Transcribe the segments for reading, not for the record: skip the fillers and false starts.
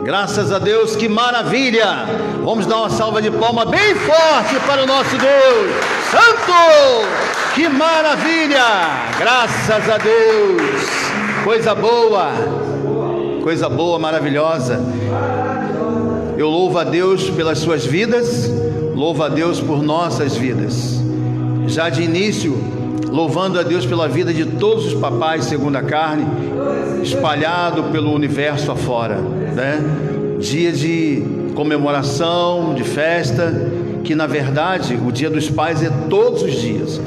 Graças a Deus, que maravilha! Vamos dar uma salva de palmas bem forte para o nosso Deus Santo! Que maravilha! Graças a Deus! Coisa boa, maravilhosa. Eu louvo a Deus pelas suas vidas, louvo a Deus por nossas vidas. Já de início, louvando a Deus pela vida de todos os papais segundo a carne, espalhado pelo universo afora, né? Dia de comemoração, de festa, que na verdade o Dia dos Pais é todos os dias.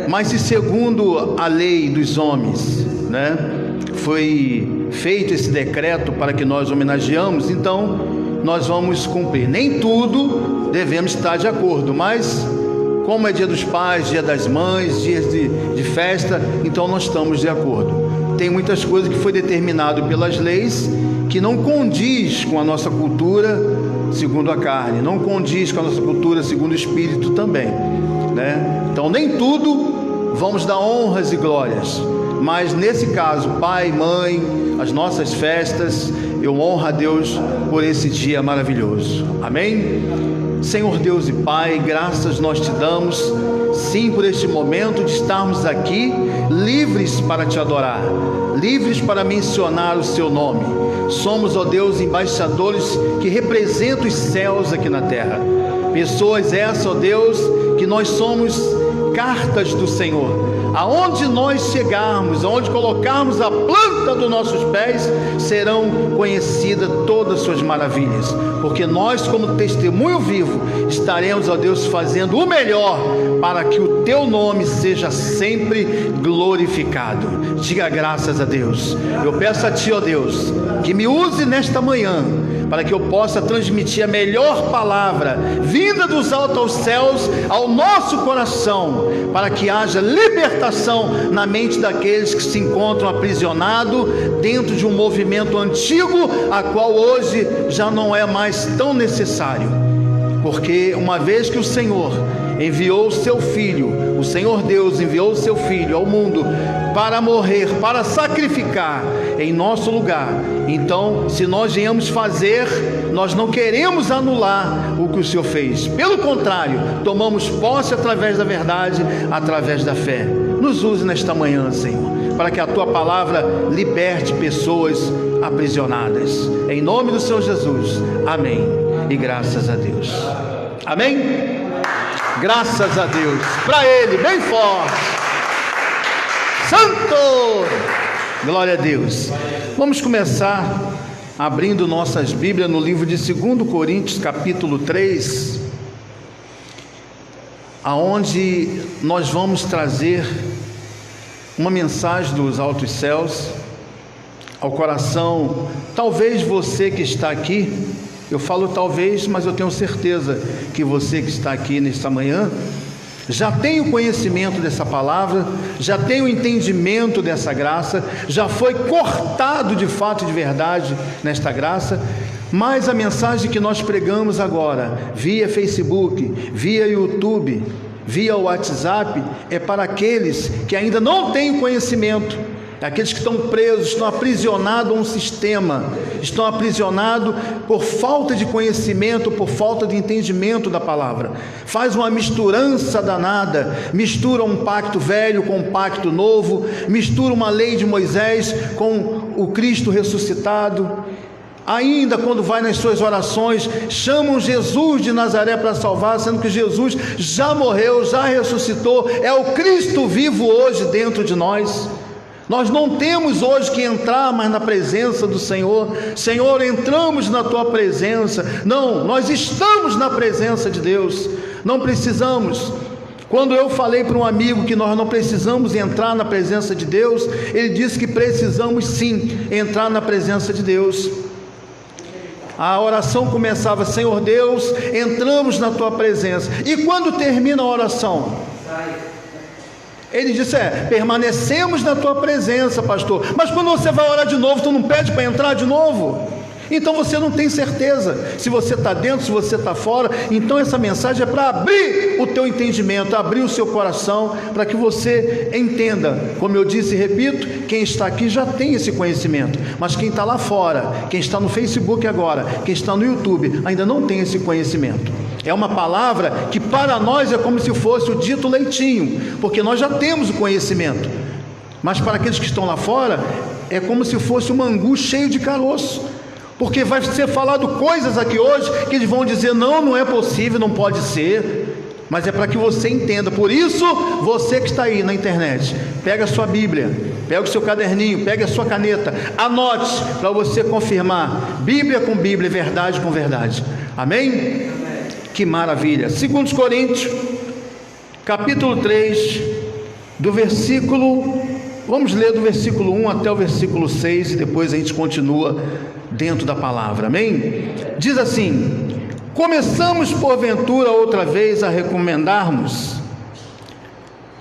Mas se segundo a lei dos homens, né, foi feito esse decreto para que nós homenageamos, então nós vamos cumprir. Nem tudo devemos estar de acordo, mas como é Dia dos Pais, Dia das Mães, dias de festa, então nós estamos de acordo. Tem muitas coisas que foi determinado pelas leis que não condiz com a nossa cultura segundo a carne, não condiz com a nossa cultura segundo o Espírito também, né? Então nem tudo vamos dar honras e glórias, mas nesse caso, pai, mãe, as nossas festas, eu honro a Deus por esse dia maravilhoso. Amém? Senhor Deus e Pai, graças nós te damos, sim, por este momento de estarmos aqui, livres para te adorar, livres para mencionar o seu nome. Somos, ó Deus, embaixadores que representam os céus aqui na terra. Pessoas essas, ó Deus, que nós somos cartas do Senhor. Aonde nós chegarmos, aonde colocarmos a planta dos nossos pés, serão conhecidas todas as suas maravilhas, porque nós, como testemunho vivo, estaremos, ó Deus, fazendo o melhor para que o teu nome seja sempre glorificado. Diga graças a Deus. Eu peço a ti, ó Deus, que me use nesta manhã, para que eu possa transmitir a melhor palavra, vinda dos altos aos céus, ao nosso coração, para que haja libertação na mente daqueles que se encontram aprisionados dentro de um movimento antigo, a qual hoje já não é mais tão necessário, porque uma vez que o Senhor enviou o seu Filho, o Senhor Deus enviou o seu Filho ao mundo para morrer, para sacrificar em nosso lugar, então se nós viemos fazer, nós não queremos anular o que o Senhor fez, pelo contrário, tomamos posse através da verdade, através da fé. Nos use nesta manhã, Senhor, para que a tua palavra liberte pessoas aprisionadas, em nome do Senhor Jesus, amém, e graças a Deus, amém. Graças a Deus, para Ele, bem forte, Santo, glória a Deus. Vamos começar abrindo nossas Bíblias no livro de 2 Coríntios, capítulo 3, aonde nós vamos trazer uma mensagem dos altos céus ao coração. Talvez você que está aqui, eu falo talvez, mas eu tenho certeza que você que está aqui nesta manhã já tem o conhecimento dessa palavra, já tem o entendimento dessa graça, já foi cortado de fato e de verdade nesta graça, mas a mensagem que nós pregamos agora, via Facebook, via YouTube, via WhatsApp, é para aqueles que ainda não têm conhecimento, aqueles que estão presos, estão aprisionados a um sistema, estão aprisionados por falta de conhecimento, por falta de entendimento da palavra. Faz uma misturança danada, mistura um pacto velho com um pacto novo, mistura uma lei de Moisés com o Cristo ressuscitado. Ainda quando vai nas suas orações, chamam Jesus de Nazaré para salvar, sendo que Jesus já morreu, já ressuscitou, é o Cristo vivo hoje dentro de nós. Nós não temos hoje que entrar mais na presença do Senhor. Senhor, entramos na tua presença. Não, nós estamos na presença de Deus, não precisamos. Quando eu falei para um amigo que nós não precisamos entrar na presença de Deus, ele disse que precisamos sim entrar na presença de Deus. A oração começava: Senhor Deus, entramos na tua presença. E quando termina a oração? Ele disse: permanecemos na tua presença, pastor. Mas quando você vai orar de novo, tu não pede para entrar de novo? Então você não tem certeza se você está dentro, se você está fora. Então essa mensagem é para abrir o teu entendimento, abrir o seu coração, para que você entenda. Como eu disse e repito, quem está aqui já tem esse conhecimento, mas quem está lá fora, quem está no Facebook agora, quem está no YouTube, ainda não tem esse conhecimento. É uma palavra que para nós é como se fosse o dito leitinho, porque nós já temos o conhecimento, mas para aqueles que estão lá fora é como se fosse um angu cheio de caroço, porque vai ser falado coisas aqui hoje que eles vão dizer: não é possível, não pode ser, mas é para que você entenda. Por isso, você que está aí na internet, pega a sua Bíblia, pega o seu caderninho, pega a sua caneta, anote para você confirmar, Bíblia com Bíblia, verdade com verdade. Amém? Que maravilha. 2 Coríntios, capítulo 3, do versículo, vamos ler do versículo 1 até o versículo 6, e depois a gente continua dentro da palavra, amém? Diz assim: começamos porventura outra vez a recomendarmos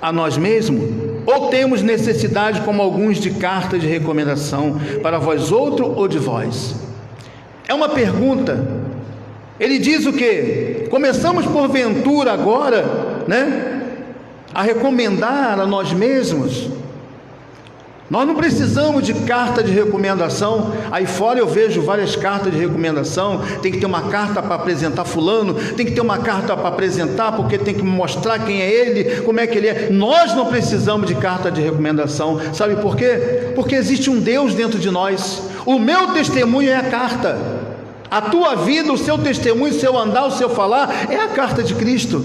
a nós mesmos, ou temos necessidade, como alguns, de carta de recomendação para vós outro ou de vós? É uma pergunta. Ele diz o que? Começamos porventura agora, a recomendar a nós mesmos. Nós não precisamos de carta de recomendação. Aí fora eu vejo várias cartas de recomendação. Tem que ter uma carta para apresentar fulano, tem que ter uma carta para apresentar, porque tem que mostrar quem é ele, como é que ele é. Nós não precisamos de carta de recomendação. Sabe por quê? Porque existe um Deus dentro de nós. O meu testemunho é a carta. A tua vida, o seu testemunho, o seu andar, o seu falar é a carta de Cristo.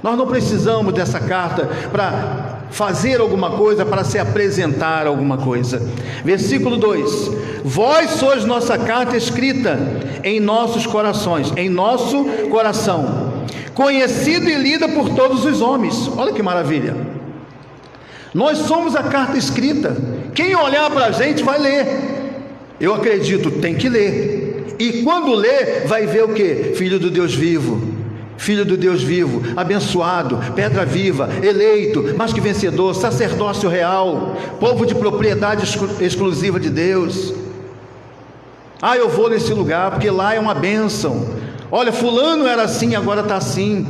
Nós não precisamos dessa carta para fazer alguma coisa, para se apresentar alguma coisa. Versículo 2: vós sois nossa carta escrita em nossos corações, em nosso coração, conhecida e lida por todos os homens. Olha que maravilha. Nós somos a carta escrita. Quem olhar para a gente vai ler. Eu acredito, tem que ler. E quando lê, vai ver o que? Filho do Deus vivo, filho do Deus vivo, abençoado, pedra viva, eleito, mais que vencedor, sacerdócio real, povo de propriedade exclusiva de Deus. Eu vou nesse lugar porque lá é uma bênção. Olha, fulano era assim, agora está assim.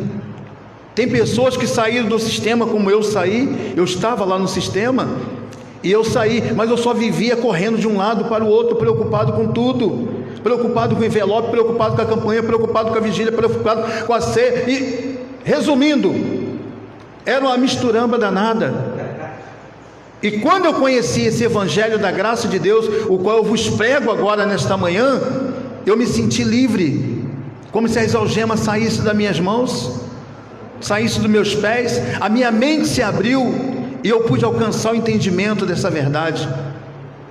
Tem pessoas que saíram do sistema como eu saí. Eu estava lá no sistema e eu saí, mas eu só vivia correndo de um lado para o outro, preocupado com tudo. Preocupado com o envelope, preocupado com a campanha, preocupado com a vigília, preocupado com a ceia. E, resumindo, era uma misturamba danada. E quando eu conheci esse evangelho da graça de Deus, o qual eu vos prego agora nesta manhã, eu me senti livre, como se as algemas saíssem das minhas mãos, saíssem dos meus pés. A minha mente se abriu e eu pude alcançar o entendimento dessa verdade.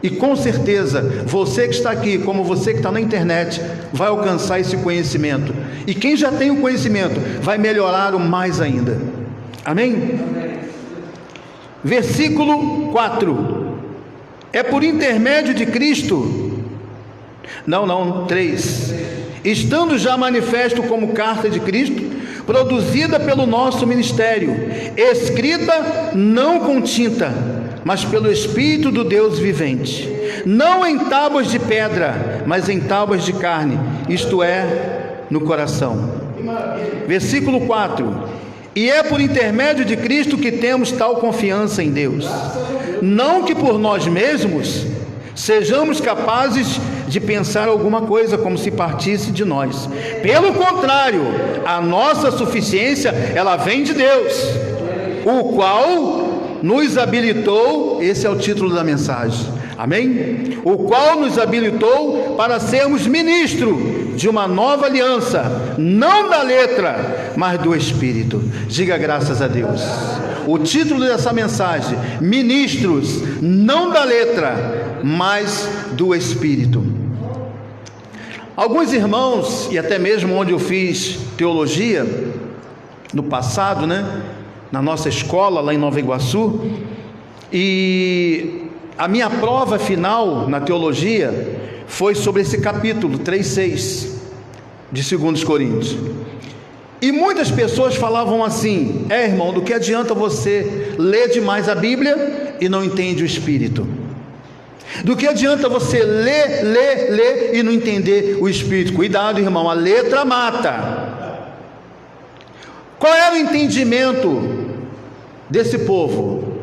E com certeza, você que está aqui, como você que está na internet, vai alcançar esse conhecimento. E quem já tem o conhecimento, vai melhorar o mais ainda. Amém? Versículo 4. É por intermédio de Cristo. 3. Estando já manifesto como carta de Cristo, produzida pelo nosso ministério, escrita não com tinta, mas pelo Espírito do Deus vivente, não em tábuas de pedra, mas em tábuas de carne, isto é, no coração. Versículo 4: e é por intermédio de Cristo que temos tal confiança em Deus, não que por nós mesmos sejamos capazes de pensar alguma coisa como se partisse de nós. Pelo contrário, a nossa suficiência, ela vem de Deus, o qual nos habilitou, esse é o título da mensagem, amém? O qual nos habilitou para sermos ministros de uma nova aliança, não da letra, mas do Espírito. Diga graças a Deus. O título dessa mensagem: ministros, não da letra, mas do Espírito. Alguns irmãos, e até mesmo onde eu fiz teologia, no passado, na nossa escola lá em Nova Iguaçu, e a minha prova final na teologia foi sobre esse capítulo 3:6 de 2 Coríntios. E muitas pessoas falavam assim: irmão, do que adianta você ler demais a Bíblia e não entende o Espírito? Do que adianta você ler e não entender o Espírito? Cuidado, irmão, a letra mata. Qual era o entendimento desse povo?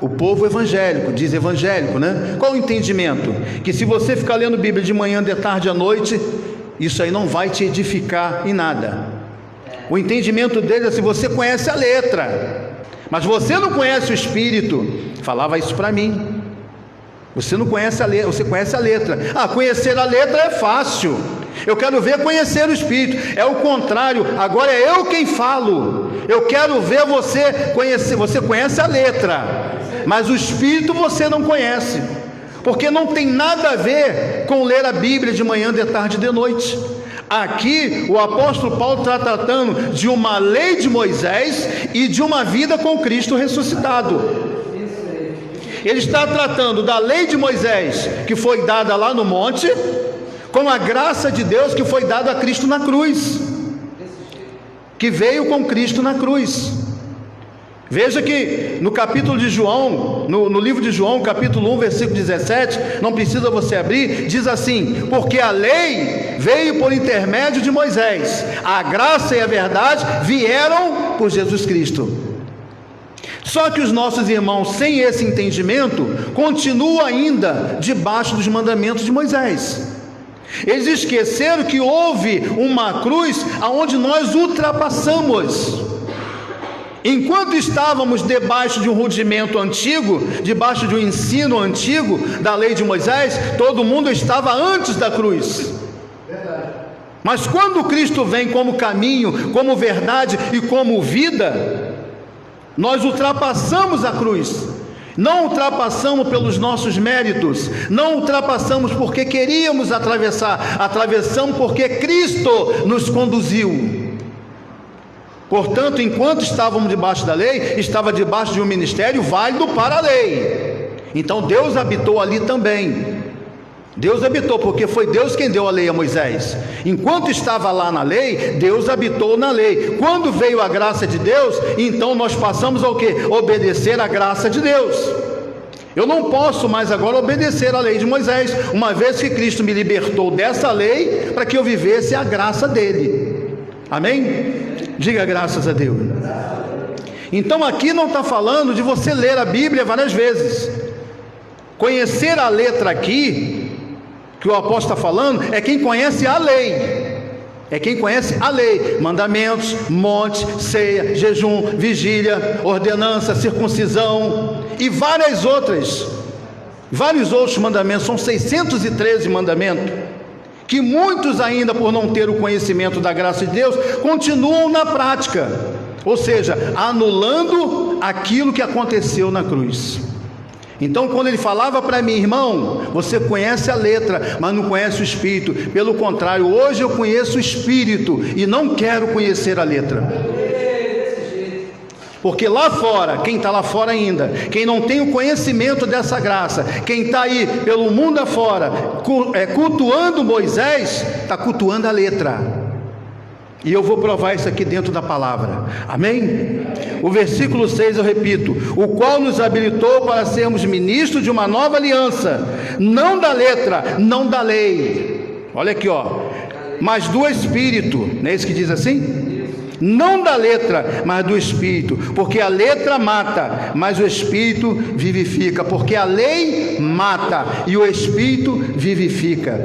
O povo evangélico, diz evangélico, né? Qual o entendimento? Que se você ficar lendo Bíblia de manhã, de tarde, à noite, isso aí não vai te edificar em nada. O entendimento deles é: se você conhece a letra, mas você não conhece o Espírito. Falava isso para mim. Você não conhece a letra, você conhece a letra. Conhecer a letra é fácil. Eu quero ver conhecer o Espírito. É o contrário. Agora é eu quem falo. Eu quero ver você conhecer. Você conhece a letra, mas o Espírito você não conhece, porque não tem nada a ver com ler a Bíblia de manhã, de tarde e de noite. Aqui o apóstolo Paulo está tratando de uma lei de Moisés e de uma vida com Cristo ressuscitado. Ele está tratando da lei de Moisés, que foi dada lá no monte, com a graça de Deus que foi dada a Cristo na cruz, que veio com Cristo na cruz. Veja que no capítulo de João, no livro de João, capítulo 1, versículo 17, não precisa você abrir, diz assim: porque a lei veio por intermédio de Moisés, a graça e a verdade vieram por Jesus Cristo. Só que os nossos irmãos, sem esse entendimento, continuam ainda debaixo dos mandamentos de Moisés. Eles esqueceram que houve uma cruz aonde nós ultrapassamos. Enquanto estávamos debaixo de um rudimento antigo, debaixo de um ensino antigo da lei de Moisés, todo mundo estava antes da cruz. Mas quando Cristo vem como caminho, como verdade e como vida, nós ultrapassamos a cruz. Não ultrapassamos pelos nossos méritos, não ultrapassamos porque queríamos atravessar, atravessamos porque Cristo nos conduziu. Portanto, enquanto estávamos debaixo da lei, estava debaixo de um ministério válido para a lei. Então Deus habitou ali também. Deus habitou, porque foi Deus quem deu a lei a Moisés. Enquanto estava lá na lei, Deus habitou na lei. Quando veio a graça de Deus, então nós passamos ao quê? Obedecer a graça de Deus. Eu não posso mais agora obedecer a lei de Moisés, uma vez que Cristo me libertou dessa lei, para que eu vivesse a graça dele. Amém? Diga graças a Deus. Então aqui não está falando de você ler a Bíblia várias vezes. Conhecer a letra aqui, que o apóstolo está falando, é quem conhece a lei. É quem conhece a lei, mandamentos, monte, ceia, jejum, vigília, ordenança, circuncisão e vários outros mandamentos. São 613 mandamentos, que muitos ainda, por não ter o conhecimento da graça de Deus, continuam na prática, ou seja, anulando aquilo que aconteceu na cruz. Então, quando ele falava para mim: irmão, você conhece a letra, mas não conhece o Espírito. Pelo contrário, hoje eu conheço o Espírito e não quero conhecer a letra. Porque lá fora, quem está lá fora ainda, quem não tem o conhecimento dessa graça, quem está aí pelo mundo afora, cultuando Moisés, está cultuando a letra. E eu vou provar isso aqui dentro da palavra. Amém? O versículo 6 eu repito: o qual nos habilitou para sermos ministros de uma nova aliança, não da letra, não da lei. Olha aqui, mas do Espírito. Não é isso que diz assim? Não da letra, mas do Espírito, porque a letra mata, mas o Espírito vivifica. Porque a lei mata e o Espírito vivifica.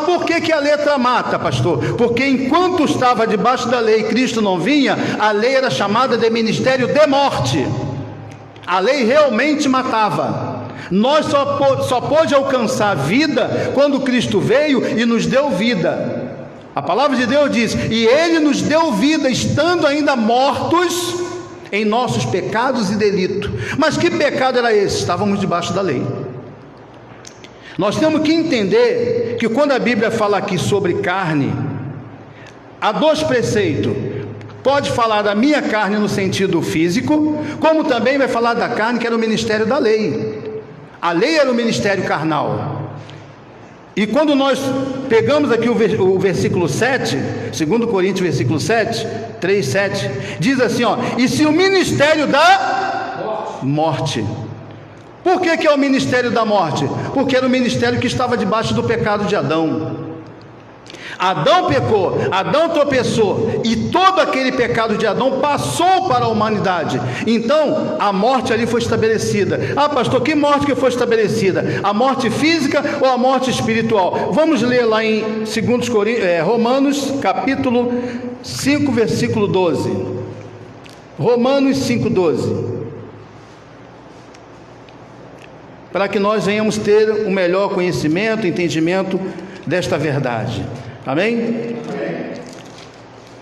Por que a letra mata, pastor? Porque enquanto estava debaixo da lei, Cristo não vinha, a lei era chamada de ministério de morte. A lei realmente matava. Nós só pôde alcançar vida quando Cristo veio e nos deu vida. A palavra de Deus diz: e Ele nos deu vida, estando ainda mortos em nossos pecados e delitos. Mas que pecado era esse? Estávamos debaixo da lei. Nós temos que entender que quando a Bíblia fala aqui sobre carne, há dois preceitos. Pode falar da minha carne no sentido físico, como também vai falar da carne que era o ministério da lei. A lei era o ministério carnal. E quando nós pegamos aqui o versículo 7, 2 Coríntios versículo 7, 3, 7, diz assim, e se o ministério da morte. Por que é o ministério da morte? Porque era o ministério que estava debaixo do pecado de Adão. Adão pecou, Adão tropeçou, e todo aquele pecado de Adão passou para a humanidade. Então a morte ali foi estabelecida. Ah, pastor, que morte que foi estabelecida? A morte física ou a morte espiritual? Vamos ler lá em Romanos capítulo 5, versículo 12. Romanos 5,12. Para que nós venhamos ter o melhor conhecimento, entendimento desta verdade. Amém?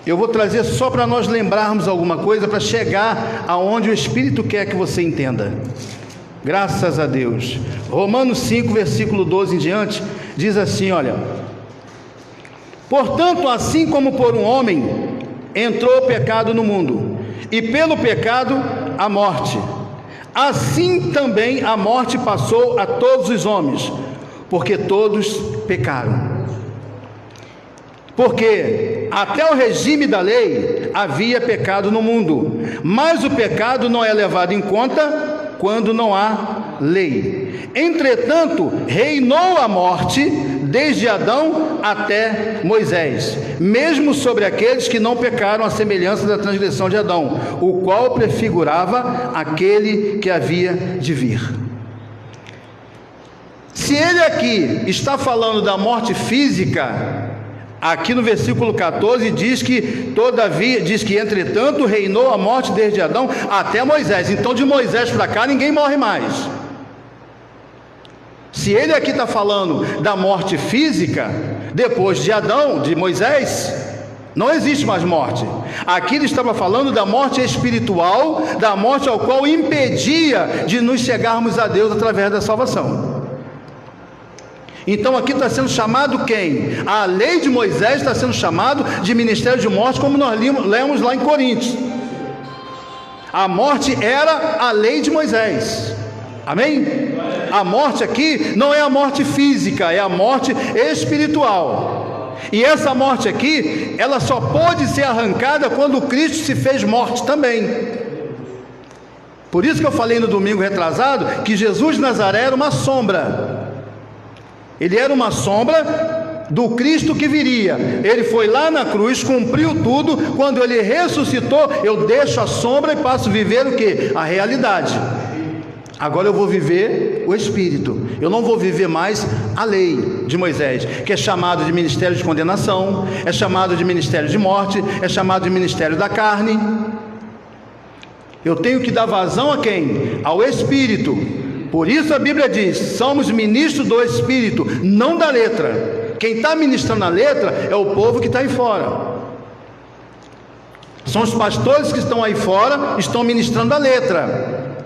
Eu vou trazer só para nós lembrarmos alguma coisa, para chegar aonde o Espírito quer que você entenda. Graças a Deus. Romanos 5, versículo 12 em diante, diz assim, olha: portanto, assim como por um homem entrou o pecado no mundo, e pelo pecado a morte, assim também a morte passou a todos os homens, porque todos pecaram. Porque até o regime da lei havia pecado no mundo, mas o pecado não é levado em conta quando não há lei. Entretanto, reinou a morte desde Adão até Moisés, mesmo sobre aqueles que não pecaram à semelhança da transgressão de Adão, o qual prefigurava aquele que havia de vir. Se ele aqui está falando da morte física, aqui no versículo 14 diz que entretanto reinou a morte desde Adão até Moisés. Então de Moisés para cá ninguém morre mais. Se ele aqui está falando da morte física, depois de Adão, de Moisés, não existe mais morte. Aqui ele estava falando da morte espiritual, da morte ao qual impedia de nos chegarmos a Deus através da salvação. Então aqui está sendo chamado quem? A lei de Moisés está sendo chamado de ministério de morte, como nós lemos lá em Coríntios. A morte era a lei de Moisés. Amém? A morte aqui não é a morte física, é a morte espiritual. E essa morte aqui, ela só pode ser arrancada quando Cristo se fez morte também. Por isso que eu falei no domingo retrasado que Jesus de Nazaré era uma sombra. Ele era uma sombra do Cristo que viria. Ele foi lá na cruz, cumpriu tudo. Quando ele ressuscitou, eu deixo a sombra e passo a viver o quê? A realidade. Agora eu vou viver o Espírito. Eu não vou viver mais a lei de Moisés, que é chamado de ministério de condenação, é chamado de ministério de morte, é chamado de ministério da carne. Eu tenho que dar vazão a quem? Ao Espírito. Por isso a Bíblia diz: somos ministros do Espírito, não da letra. Quem está ministrando a letra é o povo que está aí fora. São os pastores que estão aí fora, estão ministrando a letra,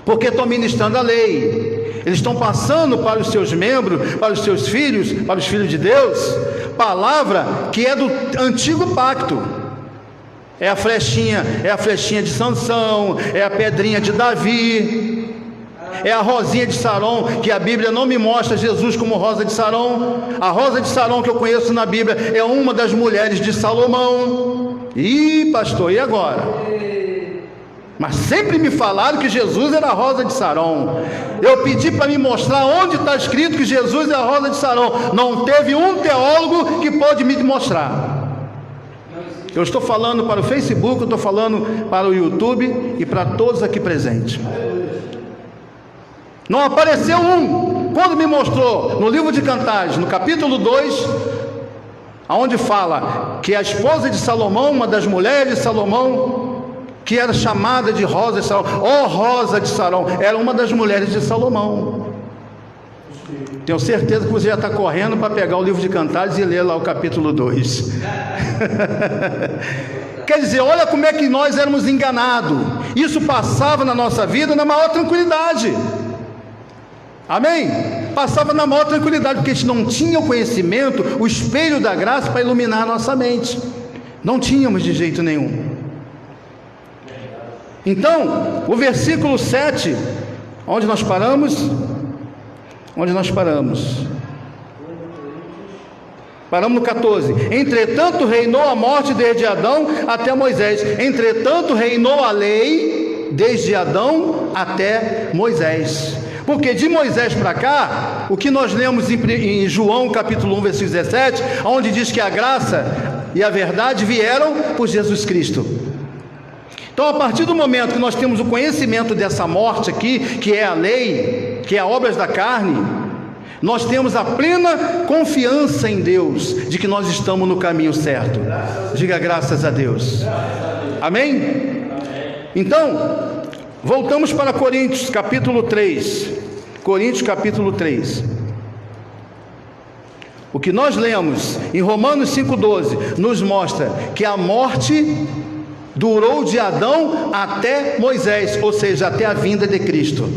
porque estão ministrando a lei. Eles estão passando para os seus membros, para os seus filhos, para os filhos de Deus, palavra que é do antigo pacto. É a flechinha de Sansão, é a pedrinha de Davi, é a rosinha de Saron, que a Bíblia não me mostra Jesus como rosa de Saron. A rosa de Saron que eu conheço na Bíblia é uma das mulheres de Salomão. Ih, pastor, e agora? Mas sempre me falaram que Jesus era a rosa de Saron. Eu pedi para me mostrar onde está escrito que Jesus é a rosa de Saron. Não teve um teólogo que pôde me mostrar. Eu estou falando para o Facebook, eu estou falando para o YouTube e para todos aqui presentes. Não apareceu um. Quando me mostrou no livro de Cantares, no capítulo 2, onde fala que a esposa de Salomão, uma das mulheres de Salomão, que era chamada de Rosa de Salomão, Rosa de Saron, era uma das mulheres de Salomão. Tenho certeza que você já está correndo para pegar o livro de Cantares e ler lá o capítulo 2. Quer dizer, olha como é que nós éramos enganados. Isso passava na nossa vida na maior tranquilidade. Amém? Passava na maior tranquilidade, porque a gente não tinha o conhecimento, o espelho da graça para iluminar a nossa mente. Não tínhamos de jeito nenhum. Então, o versículo 7, onde nós paramos? Onde nós paramos? Paramos no 14. Entretanto reinou a morte desde Adão até Moisés. Entretanto reinou a lei desde Adão até Moisés. Porque de Moisés para cá, o que nós lemos em João capítulo 1, versículo 17, onde diz que a graça e a verdade vieram por Jesus Cristo. Então, a partir do momento que nós temos o conhecimento dessa morte aqui, que é a lei, que é a obras da carne, nós temos a plena confiança em Deus, de que nós estamos no caminho certo. Diga graças a Deus. Amém? Então, voltamos para Coríntios capítulo 3. Coríntios capítulo 3. O que nós lemos em Romanos 5,12 nos mostra que a morte durou de Adão até Moisés, ou seja, até a vinda de Cristo.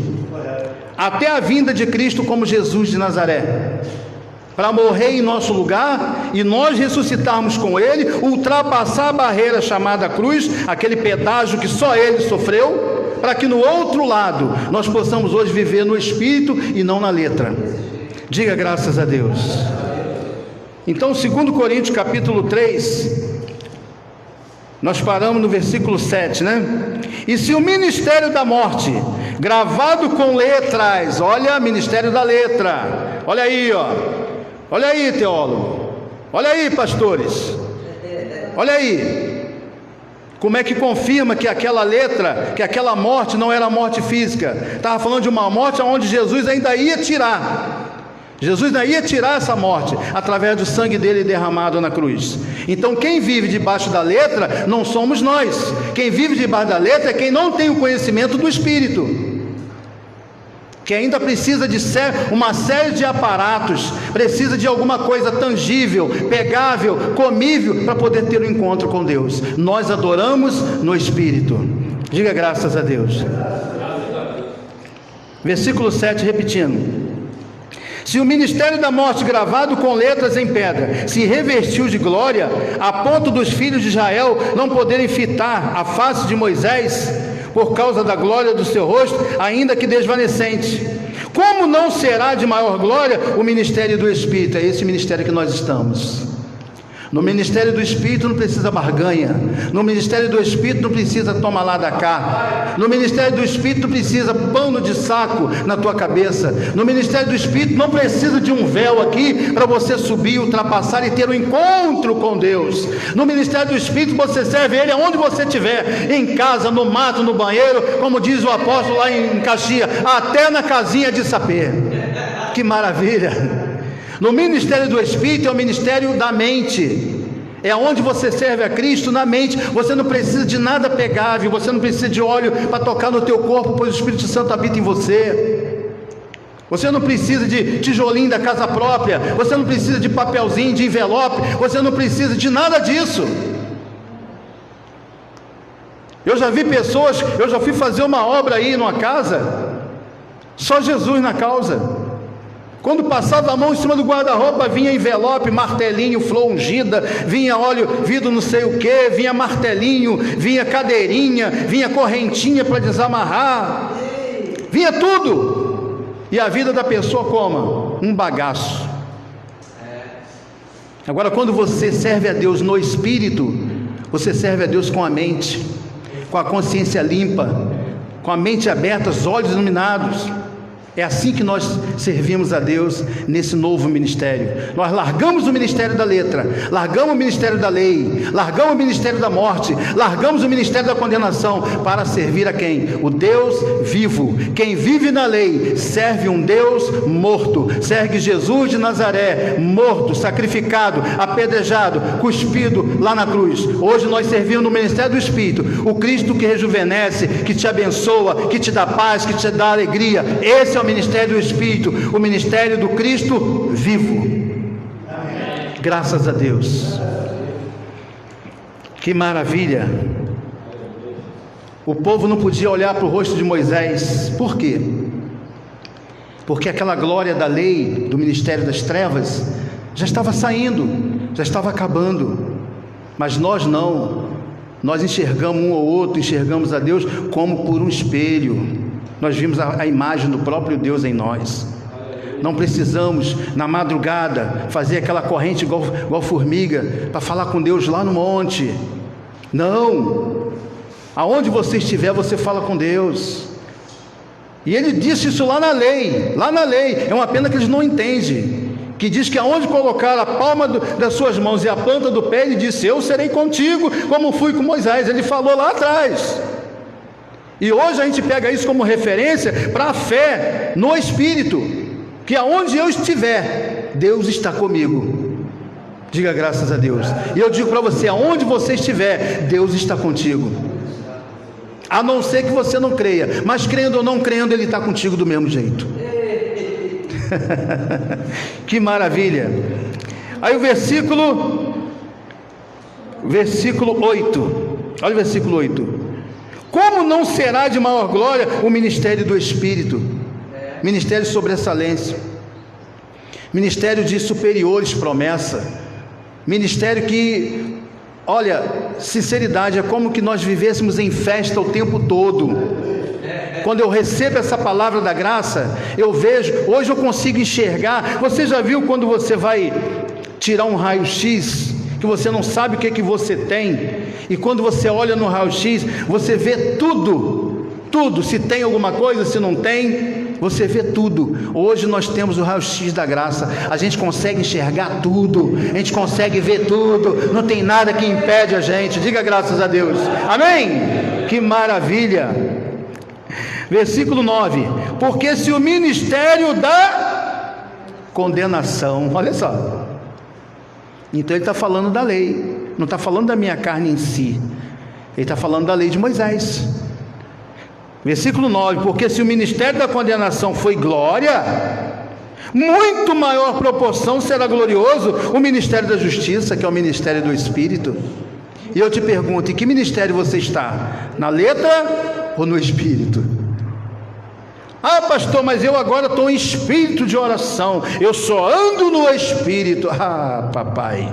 Até a vinda de Cristo como Jesus de Nazaré, para morrer em nosso lugar e nós ressuscitarmos com Ele, ultrapassar a barreira chamada cruz, aquele pedágio que só Ele sofreu, para que no outro lado nós possamos hoje viver no Espírito e não na letra. Diga graças a Deus. Então, 2 Coríntios capítulo 3, nós paramos no versículo 7, né? E se o ministério da morte, gravado com letras, olha, ministério da letra, olha aí, ó, olha aí, teólogo, olha aí, pastores, olha aí, como é que confirma que aquela letra, que aquela morte não era morte física? Estava falando de uma morte onde Jesus ainda ia tirar. Jesus ainda ia tirar essa morte através do sangue dele derramado na cruz. Então quem vive debaixo da letra não somos nós. Quem vive debaixo da letra é quem não tem o conhecimento do Espírito, que ainda precisa de uma série de aparatos, precisa de alguma coisa tangível, pegável, comível, para poder ter um encontro com Deus. Nós adoramos no Espírito. Diga graças a Deus. Versículo 7, repetindo: se o ministério da morte, gravado com letras em pedra, se revestiu de glória, a ponto dos filhos de Israel não poderem fitar a face de Moisés, por causa da glória do seu rosto, ainda que desvanecente, como não será de maior glória o ministério do Espírito? É esse ministério que nós estamos. No ministério do Espírito não precisa barganha. No ministério do Espírito não precisa tomar lá da cá. No ministério do Espírito não precisa pano de saco na tua cabeça. No ministério do Espírito não precisa de um véu aqui para você subir, ultrapassar e ter um encontro com Deus. No ministério do Espírito você serve Ele aonde você estiver, em casa, no mato, no banheiro, como diz o apóstolo lá em Caxias, até na casinha de sapê. Que maravilha! No ministério do Espírito é o ministério da mente, é onde você serve a Cristo na mente. Você não precisa de nada pegável, você não precisa de óleo para tocar no teu corpo, pois o Espírito Santo habita em você. Você não precisa de tijolinho da casa própria, você não precisa de papelzinho, de envelope, você não precisa de nada disso. Eu já vi pessoas, eu já fui fazer uma obra aí numa casa, só Jesus na causa. Quando passava a mão em cima do guarda-roupa, vinha envelope, martelinho, flor ungida, vinha óleo, vidro não sei o que, vinha martelinho, vinha cadeirinha, vinha correntinha para desamarrar, vinha tudo. E a vida da pessoa como? Um bagaço. Agora, quando você serve a Deus no Espírito, você serve a Deus com a mente, com a consciência limpa, com a mente aberta, os olhos iluminados. É assim que nós servimos a Deus nesse novo ministério. Nós largamos o ministério da letra, largamos o ministério da lei, largamos o ministério da morte, largamos o ministério da condenação para servir a quem? O Deus vivo. Quem vive na lei serve um Deus morto, serve Jesus de Nazaré, morto, sacrificado, apedrejado, cuspido lá na cruz. Hoje nós servimos no ministério do Espírito, o Cristo que rejuvenesce, que te abençoa, que te dá paz, que te dá alegria. Esse é o ministério do Espírito, o ministério do Cristo vivo. Amém. Graças a Deus. Que maravilha. O povo não podia olhar para o rosto de Moisés. Por quê? Porque aquela glória da lei, do ministério das trevas, já estava saindo, já estava acabando. Mas nós não. Nós enxergamos um ou outro, enxergamos a Deus como por um espelho. Nós vimos a imagem do próprio Deus em nós. Não precisamos, na madrugada, fazer aquela corrente igual formiga, para falar com Deus lá no monte. Não. Aonde você estiver, você fala com Deus. E ele disse isso lá na lei, é uma pena que eles não entendem, que diz que aonde colocar a palma das suas mãos e a planta do pé, ele disse: eu serei contigo, como fui com Moisés. Ele falou lá atrás. E hoje a gente pega isso como referência para a fé no Espírito, que aonde eu estiver, Deus está comigo. Diga graças a Deus. E eu digo para você, aonde você estiver, Deus está contigo. A não ser que você não creia, mas crendo ou não crendo, Ele está contigo do mesmo jeito. Que maravilha. Aí o versículo 8, olha o versículo 8: como não será de maior glória o ministério do Espírito? Ministério de sobressalência, ministério de superiores promessa, ministério que, olha, sinceridade, é como que nós vivêssemos em festa o tempo todo. Quando eu recebo essa palavra da graça, eu vejo, hoje eu consigo enxergar. Você já viu quando você vai tirar um raio-x, que você não sabe o que é que você tem, e quando você olha no raio-x, você vê tudo, se tem alguma coisa, se não tem, você vê tudo. Hoje nós temos o raio-x da graça, a gente consegue enxergar tudo, a gente consegue ver tudo, não tem nada que impede a gente. Diga graças a Deus, amém? Que maravilha. Versículo 9: porque se o ministério da condenação, olha só, então ele está falando da lei, não está falando da minha carne em si, ele está falando da lei de Moisés. Versículo 9: porque se o ministério da condenação foi glória, muito maior proporção será glorioso o ministério da justiça, que é o ministério do Espírito. E eu te pergunto, em que ministério você está? Na letra ou no Espírito? Ah, pastor, mas eu agora estou em espírito de oração, eu só ando no Espírito. Ah, papai,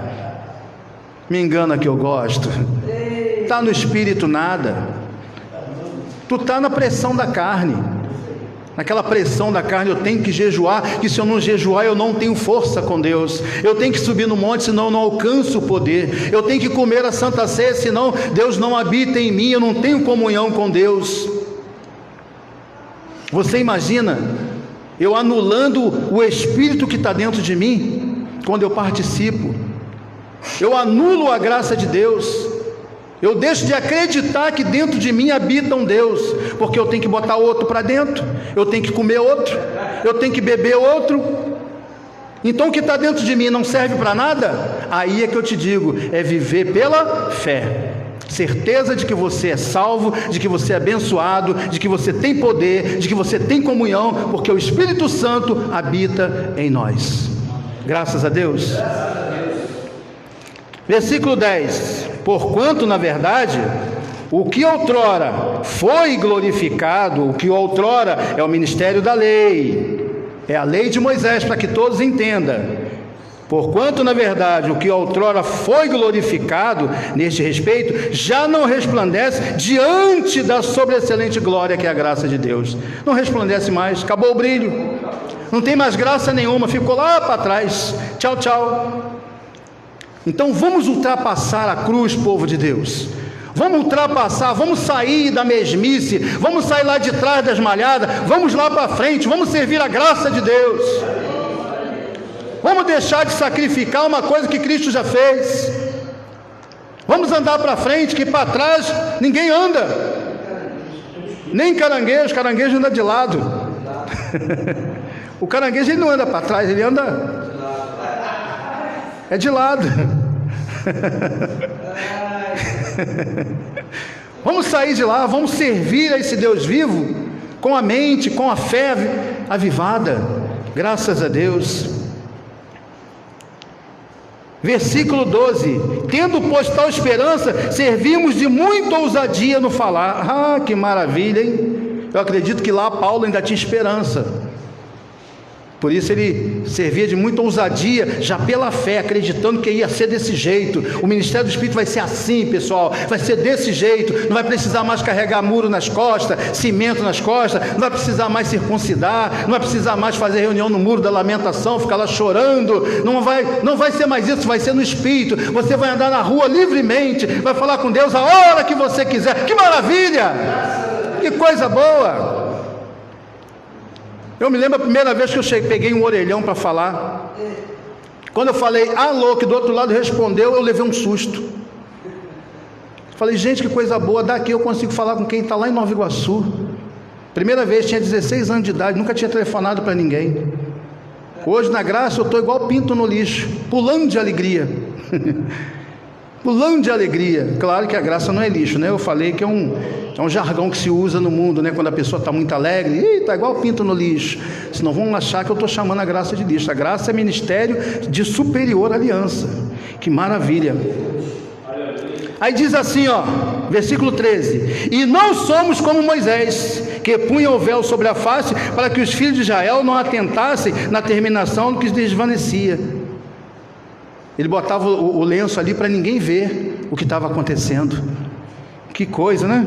me engana que eu gosto. Está no Espírito nada. Tu está na pressão da carne, naquela pressão da carne. Eu tenho que jejuar, que se eu não jejuar eu não tenho força com Deus. Eu tenho que subir no monte, senão eu não alcanço o poder. Eu tenho que comer a Santa Ceia, senão Deus não habita em mim, eu não tenho comunhão com Deus. Você imagina eu anulando o Espírito que está dentro de mim? Quando eu participo, eu anulo a graça de Deus. Eu deixo de acreditar que dentro de mim habita um Deus, porque eu tenho que botar outro para dentro, eu tenho que comer outro, eu tenho que beber outro. Então o que está dentro de mim não serve para nada? Aí é que eu te digo, é viver pela fé. Certeza de que você é salvo, de que você é abençoado, de que você tem poder, de que você tem comunhão, porque o Espírito Santo habita em nós. Graças a Deus. Versículo 10: porquanto na verdade o que outrora foi glorificado, o que outrora é o ministério da lei, é a lei de Moisés, para que todos entendam. Porquanto na verdade o que outrora foi glorificado neste respeito já não resplandece diante da sobreexcelente glória que é a graça de Deus. Não resplandece mais, acabou o brilho, não tem mais graça nenhuma, ficou lá para trás. Tchau, tchau. Então vamos ultrapassar a cruz, povo de Deus. Vamos ultrapassar, vamos sair da mesmice, vamos sair lá de trás das malhadas, vamos lá para frente, vamos servir a graça de Deus. Vamos deixar de sacrificar uma coisa que Cristo já fez. Vamos andar para frente, que para trás ninguém anda. Nem caranguejo anda de lado. O caranguejo ele não anda para trás, ele anda de lado. Vamos sair de lá, vamos servir a esse Deus vivo, com a mente, com a fé avivada. Graças a Deus. Versículo 12: tendo pois tal esperança, servimos de muita ousadia no falar. Ah, que maravilha, hein? Eu acredito que lá Paulo ainda tinha esperança. Por isso ele servia de muita ousadia, já pela fé, acreditando que ia ser desse jeito. O ministério do Espírito vai ser assim, pessoal, vai ser desse jeito. Não vai precisar mais carregar muro nas costas, cimento nas costas, não vai precisar mais circuncidar, não vai precisar mais fazer reunião no muro da lamentação, ficar lá chorando. Não vai ser mais isso, vai ser no Espírito. Você vai andar na rua livremente, vai falar com Deus a hora que você quiser. Que maravilha! Que coisa boa! Eu me lembro a primeira vez que eu peguei um orelhão para falar. Quando eu falei alô, que do outro lado respondeu, eu levei um susto. Falei, gente, que coisa boa, daqui eu consigo falar com quem está lá em Nova Iguaçu. Primeira vez, tinha 16 anos de idade, nunca tinha telefonado para ninguém. Hoje, na graça, eu estou igual pinto no lixo, pulando de alegria. Pulando de alegria. Claro que a graça não é lixo, né? Eu falei que é um jargão que se usa no mundo, né? Quando a pessoa está muito alegre, está igual pinto no lixo. Senão vão achar que eu estou chamando a graça de lixo. A graça é ministério de superior aliança. Que maravilha. Aí diz assim, ó, versículo 13: e não somos como Moisés, que punha o véu sobre a face, para que os filhos de Israel não atentassem na terminação do que desvanecia. Ele botava o lenço ali para ninguém ver o que estava acontecendo. Que coisa, né?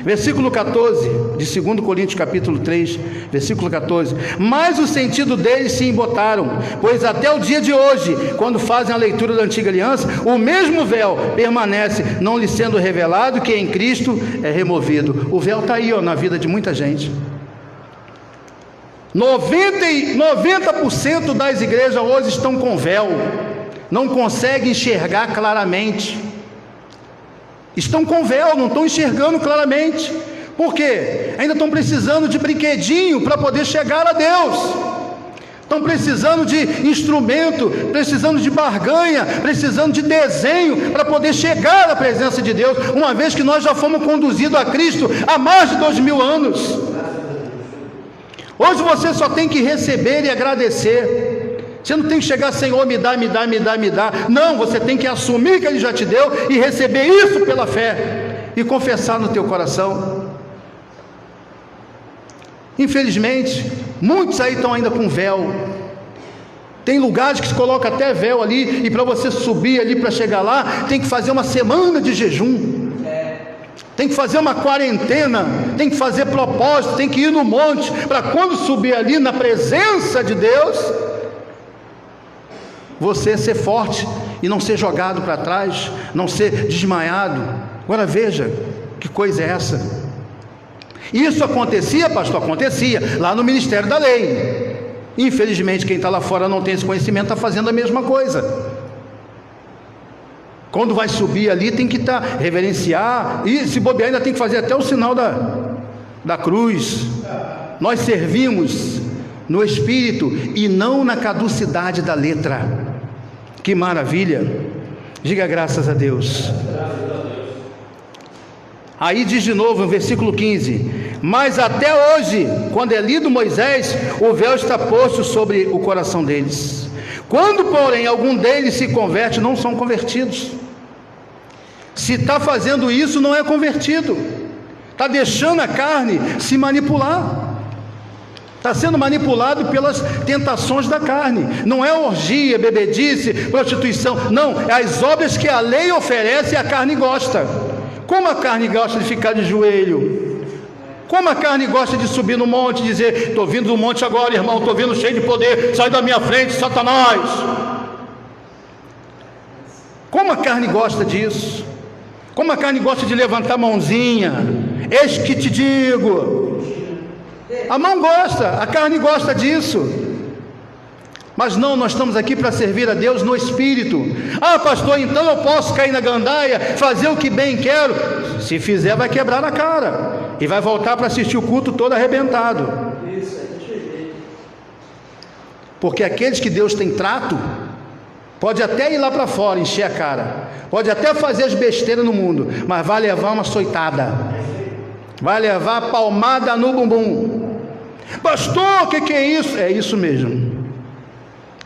Versículo 14 de 2 Coríntios capítulo 3, versículo 14: mas o sentido deles se embotaram, pois até o dia de hoje, quando fazem a leitura da antiga aliança, o mesmo véu permanece, não lhe sendo revelado que em Cristo é removido. O véu está aí, ó, na vida de muita gente. 90% das igrejas hoje estão com véu, não conseguem enxergar claramente. Estão com véu, não estão enxergando claramente. Por quê? Ainda estão precisando de brinquedinho para poder chegar a Deus. Estão precisando de instrumento, precisando de barganha, precisando de desenho para poder chegar à presença de Deus, uma vez que nós já fomos conduzidos a Cristo há mais de 2000 anos. Hoje você só tem que receber e agradecer. Você não tem que chegar, Senhor, me dá, me dá, me dá, me dá. Não, você tem que assumir que Ele já te deu e receber isso pela fé e confessar no teu coração. Infelizmente, muitos aí estão ainda com véu. Tem lugares que se coloca até véu ali, e para você subir ali para chegar lá, tem que fazer uma semana de jejum. Tem que fazer uma quarentena, tem que fazer propósito, tem que ir no monte, para quando subir ali na presença de Deus, você ser forte e não ser jogado para trás, não ser desmaiado. Agora veja, que coisa é essa? Isso acontecia, pastor? Acontecia, lá no Ministério da Lei. Infelizmente, quem está lá fora não tem esse conhecimento, está fazendo a mesma coisa. Quando vai subir ali, tem que reverenciar, e se bobear ainda tem que fazer até o sinal da cruz. Nós servimos no Espírito e não na caducidade da letra. Que maravilha! Diga graças a Deus. Aí diz de novo no versículo 15: mas até hoje, quando é lido Moisés, o véu está posto sobre o coração deles. Quando, porém, algum deles se converte, não são convertidos. Se está fazendo isso, não é convertido, está deixando a carne se manipular. Está sendo manipulado pelas tentações da carne. Não é orgia, bebedice, prostituição. Não, é as obras que a lei oferece e a carne gosta. Como a carne gosta de ficar de joelho? Como a carne gosta de subir no monte e dizer: estou vindo do monte agora, irmão, estou vindo cheio de poder, sai da minha frente, Satanás. Como a carne gosta disso? Como a carne gosta de levantar a mãozinha? Eis que te digo. A mão gosta, a carne gosta disso. Mas não, nós estamos aqui para servir a Deus no Espírito. Ah, pastor, então eu posso cair na gandaia, fazer o que bem quero. Se fizer, vai quebrar a cara e vai voltar para assistir o culto todo arrebentado. Porque aqueles que Deus tem trato, pode até ir lá para fora, encher a cara, pode até fazer as besteiras no mundo, mas vai levar uma açoitada, vai levar a palmada no bumbum. Pastor, o que é isso? É isso mesmo.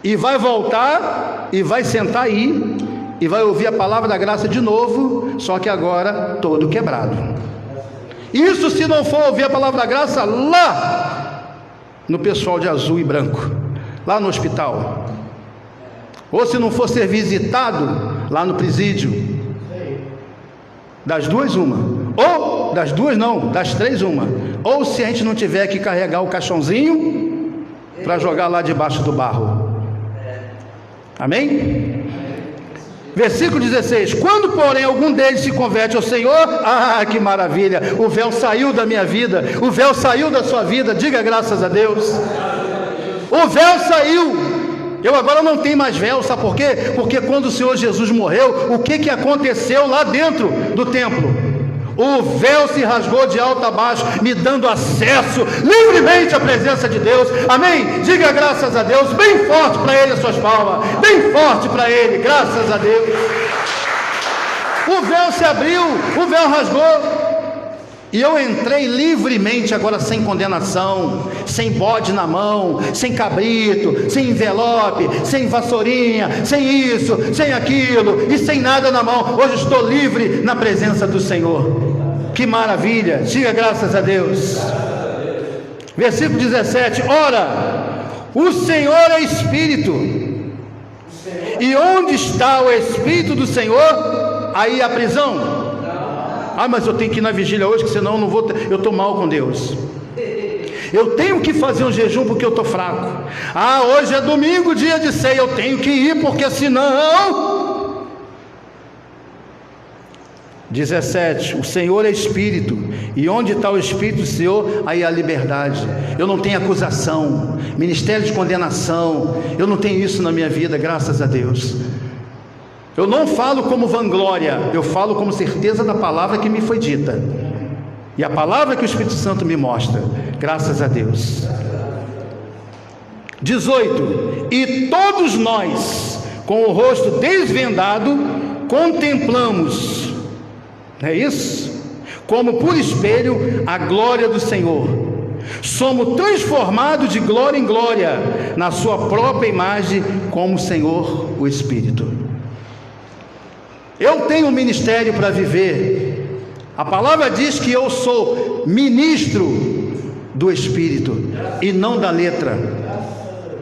E vai voltar, e vai sentar aí, e vai ouvir a palavra da graça de novo, só que agora todo quebrado. Isso se não for ouvir a palavra da graça lá no pessoal de azul e branco, lá no hospital. Ou se não for ser visitado lá no presídio. Das duas, uma. Ou, das duas não, das três, uma. Ou se a gente não tiver que carregar o caixãozinho para jogar lá debaixo do barro. Amém? Versículo 16: quando porém algum deles se converte ao Senhor, que maravilha, o véu saiu da minha vida, o véu saiu da sua vida, diga graças a Deus. O véu saiu, eu agora não tenho mais véu, sabe por quê? Porque quando o Senhor Jesus morreu, o que aconteceu lá dentro do templo? O véu se rasgou de alto a baixo, me dando acesso livremente à presença de Deus. Amém? Diga graças a Deus, bem forte para Ele as suas palmas, bem forte para Ele, graças a Deus. O véu se abriu, o véu rasgou, e eu entrei livremente agora, sem condenação, sem bode na mão, sem cabrito, sem envelope, sem vassourinha, sem isso, sem aquilo, e sem nada na mão. Hoje estou livre na presença do Senhor. Que maravilha, diga graças a Deus. Versículo 17: ora, o Senhor é Espírito, e onde está o Espírito do Senhor, aí a prisão. Mas eu tenho que ir na vigília hoje, que senão eu não vou, eu estou mal com Deus. Eu tenho que fazer um jejum porque eu estou fraco. Hoje é domingo, dia de ceia, eu tenho que ir porque senão... 17: o Senhor é Espírito, e onde está o Espírito do Senhor, aí há liberdade. Eu não tenho acusação, ministério de condenação, eu não tenho isso na minha vida, graças a Deus. Eu não falo como vanglória, eu falo como certeza da palavra que me foi dita, e a palavra que o Espírito Santo me mostra, graças a Deus. 18: e todos nós, com o rosto desvendado, contemplamos, não é isso? Como por espelho, a glória do Senhor. Somos transformados de glória em glória, na sua própria imagem, como o Senhor, o Espírito. Eu tenho um ministério para viver. A palavra diz que eu sou ministro do Espírito e não da letra.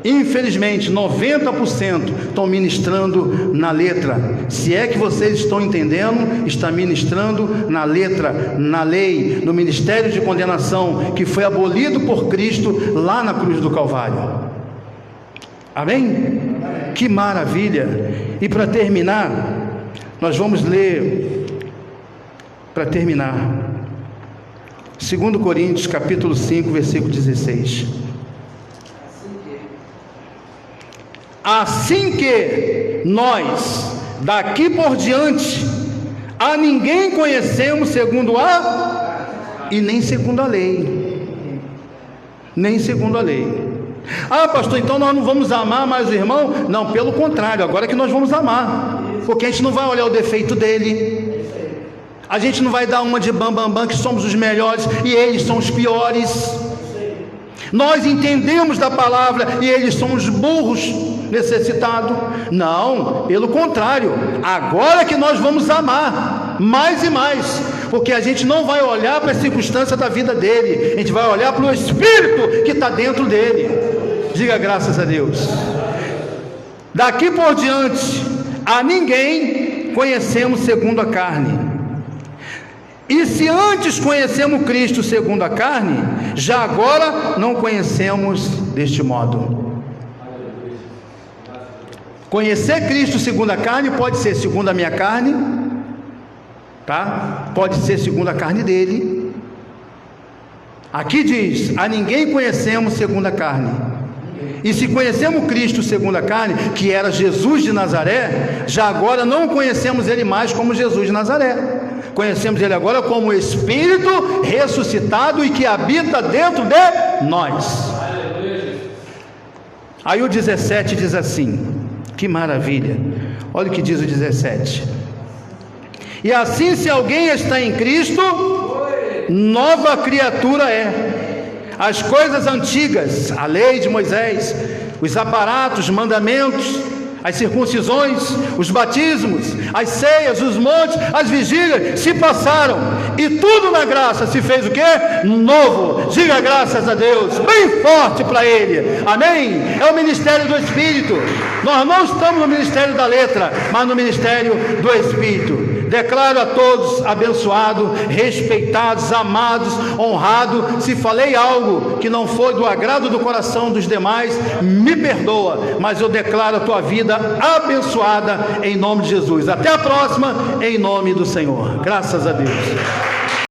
Infelizmente 90% estão ministrando na letra. Se é que vocês estão entendendo, está ministrando na letra, na lei, no ministério de condenação que foi abolido por Cristo lá na cruz do Calvário. Amém? Que maravilha. E para terminar, nós vamos ler, para terminar, 2 Coríntios capítulo 5, versículo 16. Assim que nós, daqui por diante, a ninguém conhecemos segundo e nem segundo a lei. Nem segundo a lei. Pastor, então nós não vamos amar mais o irmão? Não, pelo contrário, agora que nós vamos amar. Porque a gente não vai olhar o defeito dele, a gente não vai dar uma de bam, que somos os melhores e eles são os piores. Nós entendemos da palavra e eles são os burros necessitados. Não, pelo contrário, agora que nós vamos amar mais e mais, porque a gente não vai olhar para a circunstância da vida dele, a gente vai olhar para o Espírito que está dentro dele. Diga graças a Deus. Daqui por diante, a ninguém conhecemos segundo a carne. E se antes conhecemos Cristo segundo a carne, já agora não conhecemos deste modo. Conhecer Cristo segundo a carne pode ser segundo a minha carne, tá? Pode ser segundo a carne dele. Aqui diz: a ninguém conhecemos segundo a carne. E se conhecemos Cristo segundo a carne, que era Jesus de Nazaré, já agora não conhecemos Ele mais como Jesus de Nazaré. Conhecemos Ele agora como Espírito ressuscitado e que habita dentro de nós. Aí o 17 diz assim, que maravilha, olha o que diz o 17: e assim, se alguém está em Cristo, nova criatura é. As coisas antigas, a lei de Moisés, os aparatos, os mandamentos, as circuncisões, os batismos, as ceias, os montes, as vigílias se passaram, e tudo na graça se fez o quê? Novo. Diga graças a Deus, bem forte para Ele. Amém? É o ministério do Espírito. Nós não estamos no ministério da letra, mas no ministério do Espírito. Declaro a todos abençoados, respeitados, amados, honrados. Se falei algo que não foi do agrado do coração dos demais, me perdoa, mas eu declaro a tua vida abençoada em nome de Jesus. Até a próxima, em nome do Senhor. Graças a Deus.